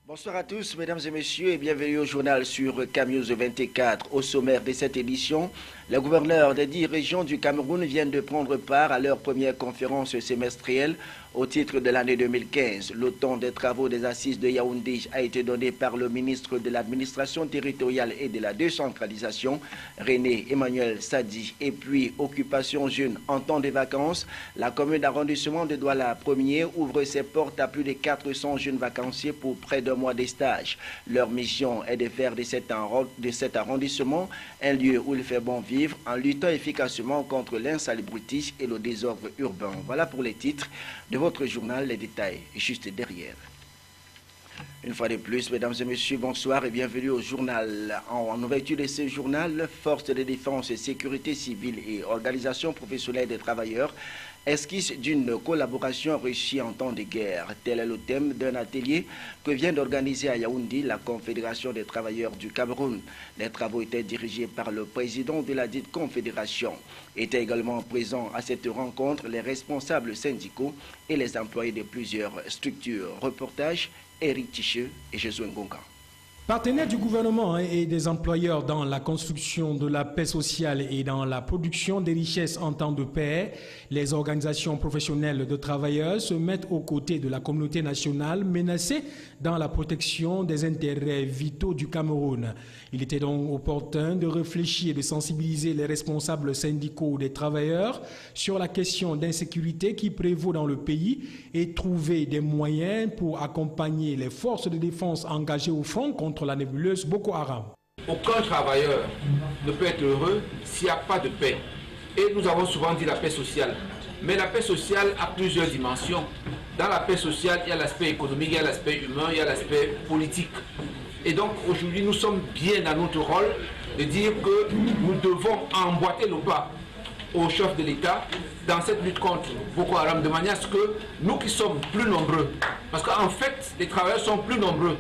Bonsoir à tous, mesdames et messieurs, et bienvenue au journal sur CamNews 24. Au sommaire de cette édition, les gouverneurs des 10 régions du Cameroun viennent de prendre part à leur première conférence semestrielle au titre de l'année 2015. Le temps des travaux des assises de Yaoundé a été donné par le ministre de l'administration territoriale et de la décentralisation, René Emmanuel Sadi. Et puis, occupation jeune en temps de vacances, la commune d'arrondissement de Douala 1er ouvre ses portes à plus de 400 jeunes vacanciers pour près d'un mois de stage. Leur mission est de faire de cet arrondissement un lieu où il fait bon vivre en luttant efficacement contre l'insalubrité et le désordre urbain. Voilà pour les titres de votre journal, les détails juste derrière. Une fois de plus, mesdames et messieurs, bonsoir et bienvenue au journal. En ouverture de ce journal, Forces de défense et sécurité civile et Organisation professionnelle des travailleurs esquisse d'une collaboration réussie en temps de guerre. Tel est le thème d'un atelier que vient d'organiser à Yaoundé la Confédération des travailleurs du Cameroun. Les travaux étaient dirigés par le président de la dite confédération. Étaient également présents à cette rencontre les responsables syndicaux et les employés de plusieurs structures. Reportage Eric Ticheux et Jésus Ngonga. Partenaires du gouvernement et des employeurs dans la construction de la paix sociale et dans la production des richesses en temps de paix, les organisations professionnelles de travailleurs se mettent aux côtés de la communauté nationale menacée dans la protection des intérêts vitaux du Cameroun. Il était donc opportun de réfléchir et de sensibiliser les responsables syndicaux des travailleurs sur la question d'insécurité qui prévaut dans le pays et trouver des moyens pour accompagner les forces de défense engagées au front contre la nébuleuse Boko Haram. Aucun travailleur ne peut être heureux s'il n'y a pas de paix. Et nous avons souvent dit la paix sociale. Mais la paix sociale a plusieurs dimensions. Dans la paix sociale, il y a l'aspect économique, il y a l'aspect humain, il y a l'aspect politique. Et donc aujourd'hui, nous sommes bien dans notre rôle de dire que nous devons emboîter le pas au chef de l'État dans cette lutte contre Boko Haram, de manière à ce que nous qui sommes plus nombreux, parce qu'en fait, les travailleurs sont plus nombreux,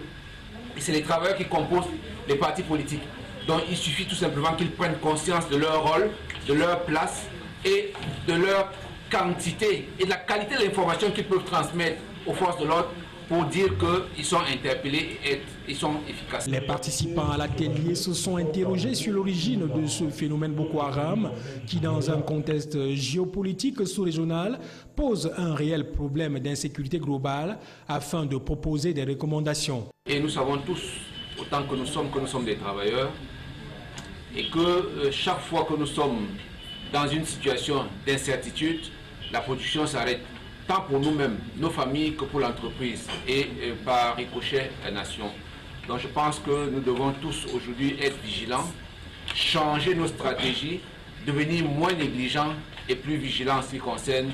et c'est les travailleurs qui composent les partis politiques. Donc il suffit tout simplement qu'ils prennent conscience de leur rôle, de leur place et de leur quantité et de la qualité de l'information qu'ils peuvent transmettre aux forces de l'ordre pour dire qu'ils sont interpellés et ils sont efficaces. Les participants à l'atelier se sont interrogés sur l'origine de ce phénomène Boko Haram qui, dans un contexte géopolitique sous-régional, pose un réel problème d'insécurité globale afin de proposer des recommandations. Et nous savons tous, autant que nous sommes des travailleurs, et que chaque fois que nous sommes dans une situation d'incertitude, la production s'arrête, tant pour nous-mêmes, nos familles, que pour l'entreprise et par ricochet la nation. Donc je pense que nous devons tous aujourd'hui être vigilants, changer nos stratégies, devenir moins négligents et plus vigilants en ce qui concerne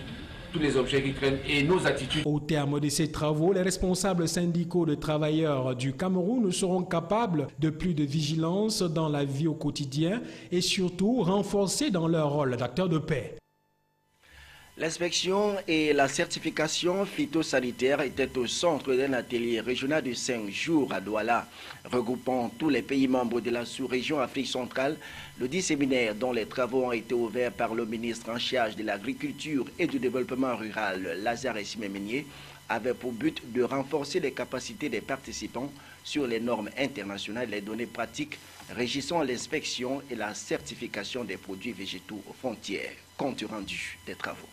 tous les objets qui traînent et nos attitudes. Au terme de ces travaux, les responsables syndicaux de travailleurs du Cameroun seront capables de plus de vigilance dans la vie au quotidien et surtout renforcer dans leur rôle d'acteurs de paix. L'inspection et la certification phytosanitaire étaient au centre d'un atelier régional de 5 jours à Douala, regroupant tous les pays membres de la sous-région Afrique centrale. Le 10 séminaire dont les travaux ont été ouverts par le ministre en charge de l'agriculture et du développement rural, Lazare Simémenier, avait pour but de renforcer les capacités des participants sur les normes internationales et les données pratiques régissant l'inspection et la certification des produits végétaux aux frontières. Compte rendu des travaux.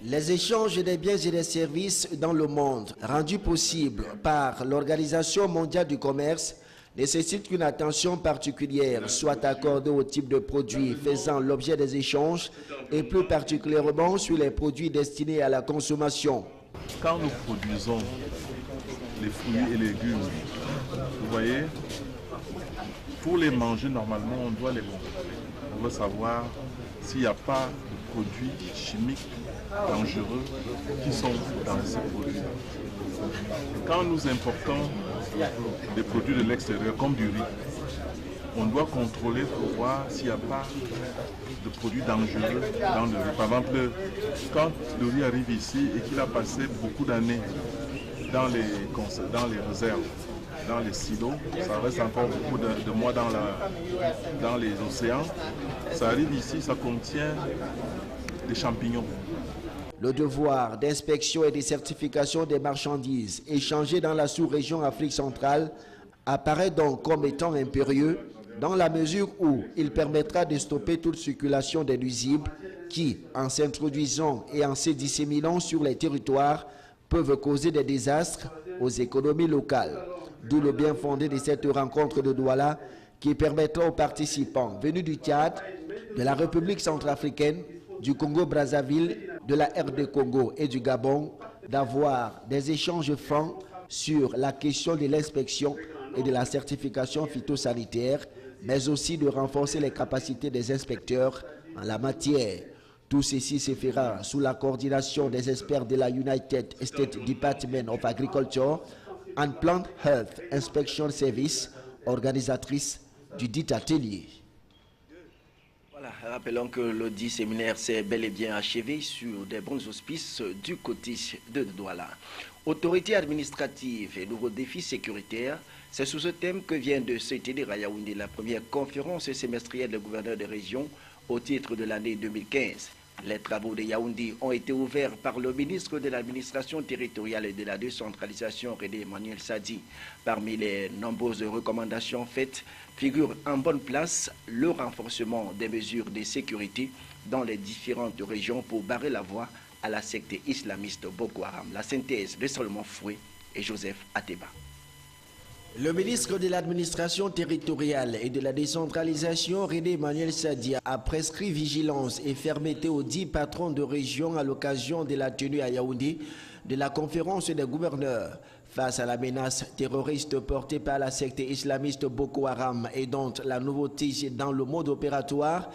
Les échanges des biens et des services dans le monde, rendus possibles par l'Organisation mondiale du commerce, nécessitent qu'une attention particulière soit accordée au type de produits faisant l'objet des échanges et plus particulièrement sur les produits destinés à la consommation. Quand nous produisons les fruits et légumes, vous voyez, pour les manger normalement, on doit les contrôler. On veut savoir s'il n'y a pas de produits chimiques dangereux qui sont dans ces produits. Quand nous importons des produits de l'extérieur, comme du riz, on doit contrôler pour voir s'il n'y a pas de produits dangereux dans le riz. Par exemple, quand le riz arrive ici et qu'il a passé beaucoup d'années dans les réserves, dans les silos, ça reste encore beaucoup de mois dans les océans, ça arrive ici, ça contient des champignons. Le devoir d'inspection et de certification des marchandises échangées dans la sous-région Afrique centrale apparaît donc comme étant impérieux dans la mesure où il permettra de stopper toute circulation des nuisibles qui, en s'introduisant et en se disséminant sur les territoires, peuvent causer des désastres aux économies locales. D'où le bien fondé de cette rencontre de Douala qui permettra aux participants venus du Tchad, de la République centrafricaine, du Congo-Brazzaville, de la RD Congo et du Gabon d'avoir des échanges francs sur la question de l'inspection et de la certification phytosanitaire, mais aussi de renforcer les capacités des inspecteurs en la matière. Tout ceci se fera sous la coordination des experts de la United States Department of Agriculture and Plant Health Inspection Service, organisatrice du dit atelier. Voilà, rappelons que le dit séminaire s'est bel et bien achevé sur des bons auspices du côté de Douala. Autorité administrative et nouveaux défis sécuritaires, c'est sous ce thème que vient de se tenir à Yaoundé la première conférence semestrielle des gouverneurs de région au titre de l'année 2015. Les travaux de Yaoundé ont été ouverts par le ministre de l'administration territoriale et de la décentralisation, René Emmanuel Sadi. Parmi les nombreuses recommandations faites, figure en bonne place le renforcement des mesures de sécurité dans les différentes régions pour barrer la voie à la secte islamiste Boko Haram. La synthèse de Solomon Foué et Joseph Ateba. Le ministre de l'administration territoriale et de la décentralisation, René Emmanuel Sadi, a prescrit vigilance et fermeté aux 10 patrons de région à l'occasion de la tenue à Yaoundé de la conférence des gouverneurs. Face à la menace terroriste portée par la secte islamiste Boko Haram et dont la nouveauté dans le mode opératoire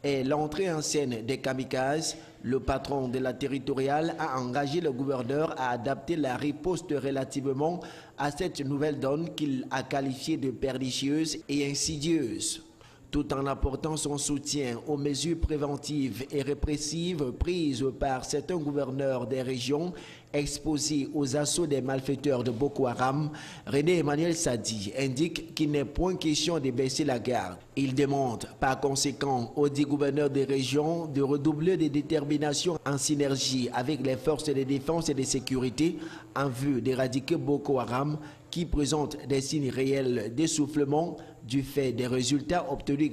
est l'entrée en scène des kamikazes, le patron de la territoriale a engagé le gouverneur à adapter la riposte relativement à cette nouvelle donne qu'il a qualifiée de pernicieuse et insidieuse, tout en apportant son soutien aux mesures préventives et répressives prises par certains gouverneurs des régions exposés aux assauts des malfaiteurs de Boko Haram. René Emmanuel Sadi indique qu'il n'est point question de baisser la garde. Il demande par conséquent aux 10 gouverneurs des régions de redoubler de détermination en synergie avec les forces de défense et de sécurité en vue d'éradiquer Boko Haram qui présente des signes réels d'essoufflement du fait des résultats obtenus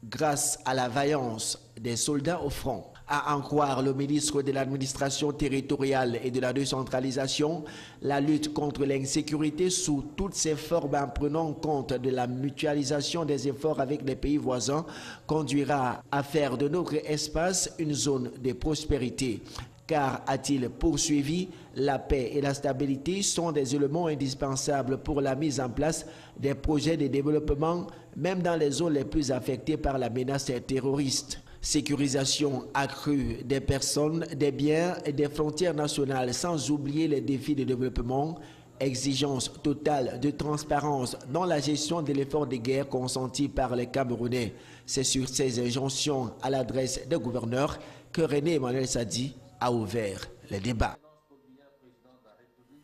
grâce à la vaillance des soldats au front. À en croire le ministre de l'administration territoriale et de la décentralisation, la lutte contre l'insécurité sous toutes ses formes en prenant compte de la mutualisation des efforts avec les pays voisins conduira à faire de notre espace une zone de prospérité. Car, a-t-il poursuivi, la paix et la stabilité sont des éléments indispensables pour la mise en place des projets de développement, même dans les zones les plus affectées par la menace terroriste. Sécurisation accrue des personnes, des biens et des frontières nationales, sans oublier les défis de développement, exigence totale de transparence dans la gestion de l'effort de guerre consenti par les Camerounais. C'est sur ces injonctions à l'adresse des gouverneurs que René Emmanuel Sadi a ouvert les débats.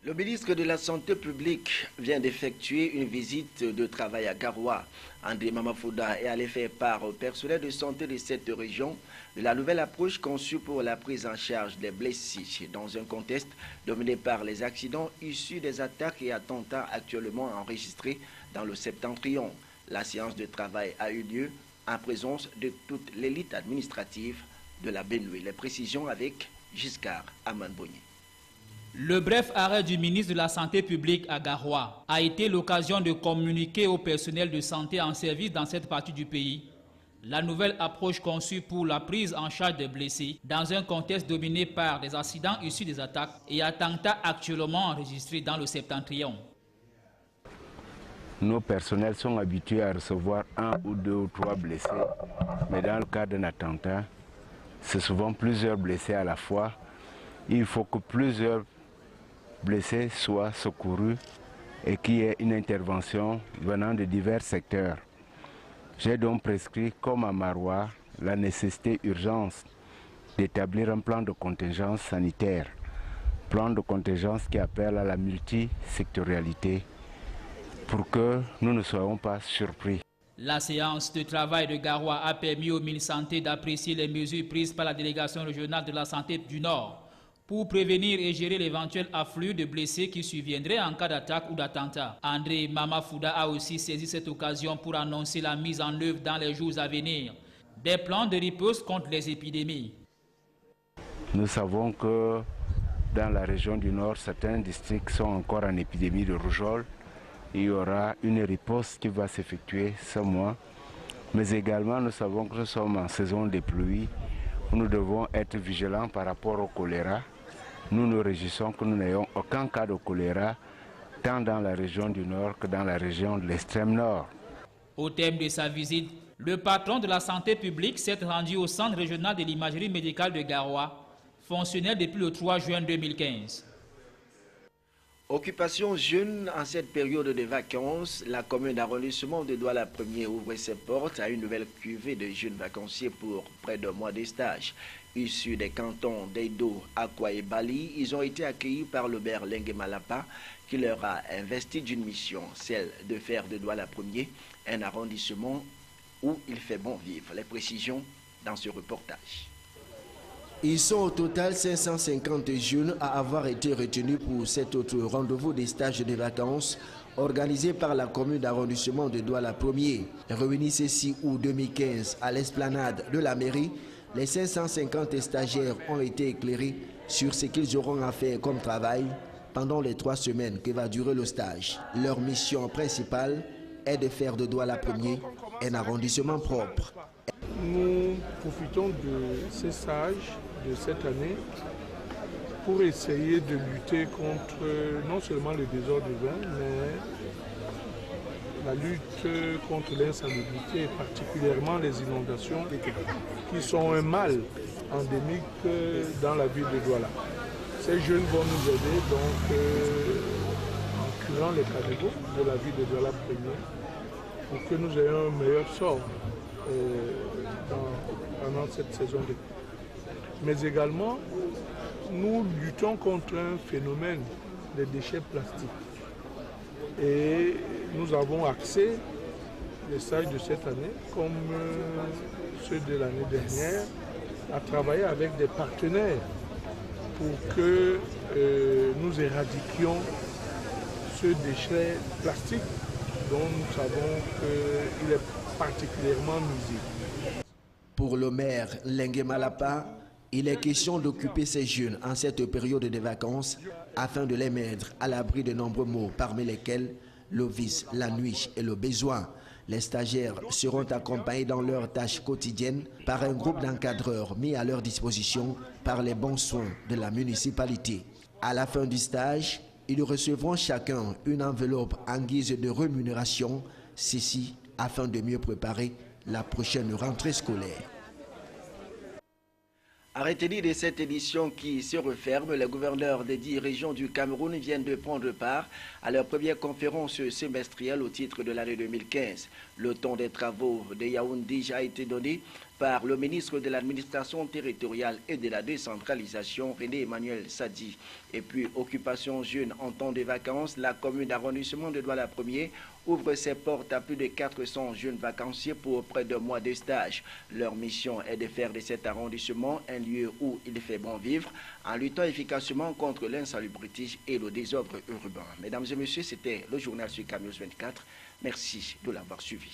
Le ministre de la Santé publique vient d'effectuer une visite de travail à Garoua. André Mamafouda est allé faire part au personnel de santé de cette région de la nouvelle approche conçue pour la prise en charge des blessés dans un contexte dominé par les accidents issus des attaques et attentats actuellement enregistrés dans le septentrion. La séance de travail a eu lieu en présence de toute l'élite administrative de la Benue. Les précisions avec Giscard Amanboni. Le bref arrêt du ministre de la Santé publique à Garoua a été l'occasion de communiquer au personnel de santé en service dans cette partie du pays la nouvelle approche conçue pour la prise en charge des blessés dans un contexte dominé par des accidents issus des attaques et attentats actuellement enregistrés dans le septentrion. Nos personnels sont habitués à recevoir 1 ou 2 ou 3 blessés, mais dans le cas d'un attentat, c'est souvent plusieurs blessés à la fois. Il faut que plusieurs blessés soient secourus et qu'il y ait une intervention venant de divers secteurs. J'ai donc prescrit, comme à Maroua, la nécessité urgence d'établir un plan de contingence sanitaire, plan de contingence qui appelle à la multisectorialité pour que nous ne soyons pas surpris. La séance de travail de Garoua a permis au ministre de la Santé d'apprécier les mesures prises par la délégation régionale de la santé du Nord pour prévenir et gérer l'éventuel afflux de blessés qui surviendraient en cas d'attaque ou d'attentat. André Mamafouda a aussi saisi cette occasion pour annoncer la mise en œuvre dans les jours à venir des plans de riposte contre les épidémies. Nous savons que dans la région du Nord, certains districts sont encore en épidémie de rougeole. Il y aura une riposte qui va s'effectuer ce mois. Mais également, nous savons que nous sommes en saison des pluies. Nous devons être vigilants par rapport au choléra. Nous nous réjouissons que nous n'ayons aucun cas de choléra, tant dans la région du Nord que dans la région de l'extrême Nord. Au terme de sa visite, le patron de la santé publique s'est rendu au centre régional de l'imagerie médicale de Garoua, fonctionnel depuis le 3 juin 2015. Occupation jeune en cette période de vacances, la commune d'arrondissement de Douala 1er ouvre ses portes à une nouvelle cuvée de jeunes vacanciers pour près d'un mois de stage. Issus des cantons d'Eido, Akwa et Bali, ils ont été accueillis par le maire Lengue Malapa qui leur a investi d'une mission, celle de faire de Douala 1er un arrondissement où il fait bon vivre. Les précisions dans ce reportage. Ils sont au total 550 jeunes à avoir été retenus pour cet autre rendez-vous des stages de vacances organisé par la commune d'arrondissement de Douala 1er. Réunis ce 6 août 2015 à l'esplanade de la mairie, les 550 stagiaires ont été éclairés sur ce qu'ils auront à faire comme travail pendant les 3 semaines que va durer le stage. Leur mission principale est de faire de Douala 1er un arrondissement propre. Nous profitons de ces stages de cette année pour essayer de lutter contre non seulement le désordre urbain, mais la lutte contre l'insalubrité, particulièrement les inondations, qui sont un mal endémique dans la ville de Douala. Ces jeunes vont nous aider donc en curant les caniveaux de la ville de Douala 1er pour que nous ayons un meilleur sort pendant cette saison de pluie. Mais également, nous luttons contre un phénomène des déchets plastiques. Et nous avons axé les stages de cette année, comme ceux de l'année dernière, à travailler avec des partenaires pour que nous éradiquions ce déchet plastique dont nous savons qu'il est particulièrement nuisible. Pour le maire Lengue Malapa, il est question d'occuper ces jeunes en cette période de vacances afin de les mettre à l'abri de nombreux maux, parmi lesquels le vice, la nuit et le besoin. Les stagiaires seront accompagnés dans leurs tâches quotidiennes par un groupe d'encadreurs mis à leur disposition par les bons soins de la municipalité. À la fin du stage, ils recevront chacun une enveloppe en guise de rémunération, ceci afin de mieux préparer la prochaine rentrée scolaire. À retenir de cette édition qui se referme, les gouverneurs des 10 régions du Cameroun viennent de prendre part à leur première conférence semestrielle au titre de l'année 2015. Le temps des travaux de Yaoundé a été donné par le ministre de l'administration territoriale et de la décentralisation, René Emmanuel Sadi. Et puis, occupation jeune en temps de vacances, la commune d'arrondissement de Douala 1er ouvre ses portes à plus de 400 jeunes vacanciers pour près d'un mois de stage. Leur mission est de faire de cet arrondissement un lieu où il fait bon vivre, en luttant efficacement contre l'insalubrité et le désordre urbain. Mesdames et messieurs, c'était le journal sur CamNews 24. Merci de l'avoir suivi.